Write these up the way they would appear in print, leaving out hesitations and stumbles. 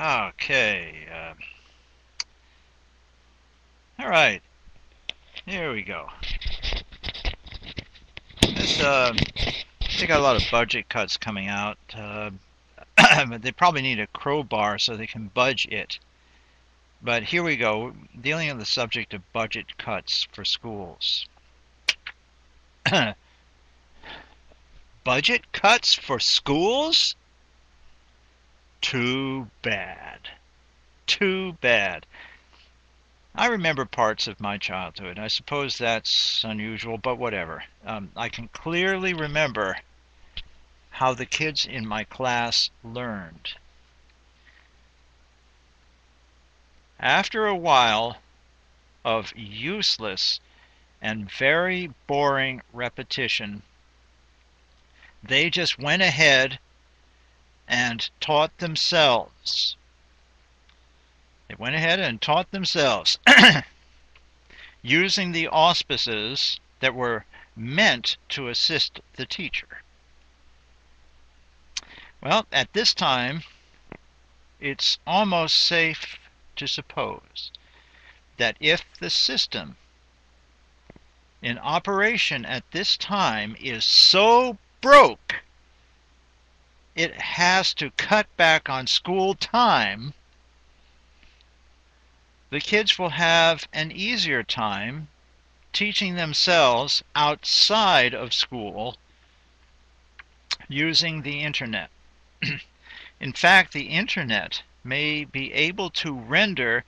Okay. All right. Here we go. They got a lot of budget cuts coming out. But they probably need a crowbar so they can budge it. But here we go, dealing with the subject of budget cuts for schools. Budget cuts for schools? Too bad. Too bad. I remember parts of my childhood. I suppose that's unusual, but whatever. I can clearly remember how the kids in my class learned. After a while of useless and very boring repetition, they just went ahead and taught themselves. They went ahead and taught themselves using the auspices that were meant to assist the teacher. Well, at this time, it's almost safe to suppose that if the system in operation at this time is so broke it has to cut back on school time, the kids will have an easier time teaching themselves outside of school using the internet. In fact, the internet may be able to render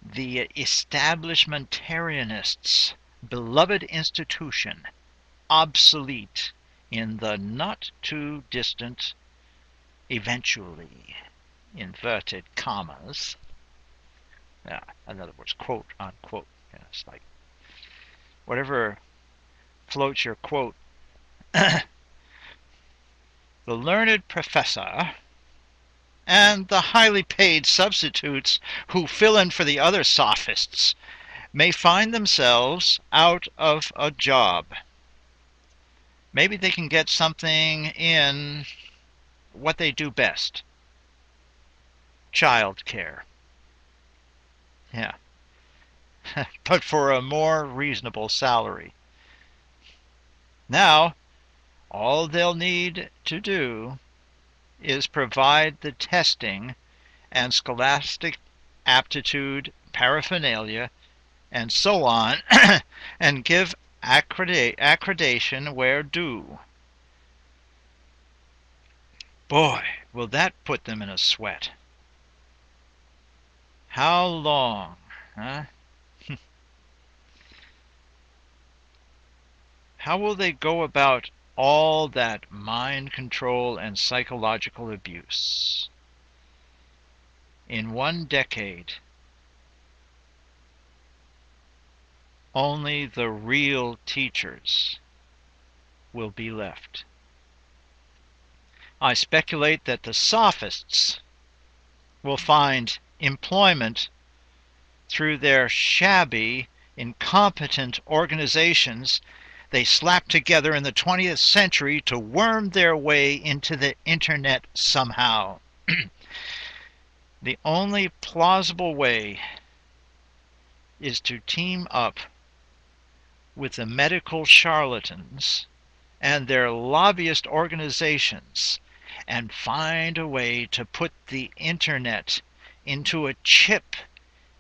the establishmentarianists' beloved institution obsolete in the not too distant eventually, inverted commas. In other words, quote unquote. It's like whatever floats your quote. The learned professor and the highly paid substitutes who fill in for the other sophists may find themselves out of a job. Maybe they can get something in what they do best. Child care. Yeah. But for a more reasonable salary. Now, all they'll need to do is provide the testing and scholastic aptitude paraphernalia and so on and give accreditation where due. Boy, will that put them in a sweat. How long, huh? How will they go about all that mind control and psychological abuse? In 1 decade, only the real teachers will be left. I speculate that the sophists will find employment through their shabby, incompetent organizations they slapped together in the 20th century to worm their way into the internet somehow. The only plausible way is to team up with the medical charlatans and their lobbyist organizations and find a way to put the internet into a chip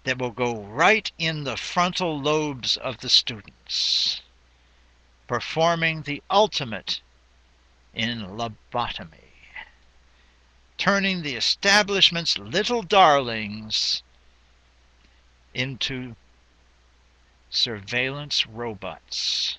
that will go right in the frontal lobes of the students, performing the ultimate in lobotomy, turning the establishment's little darlings into surveillance robots.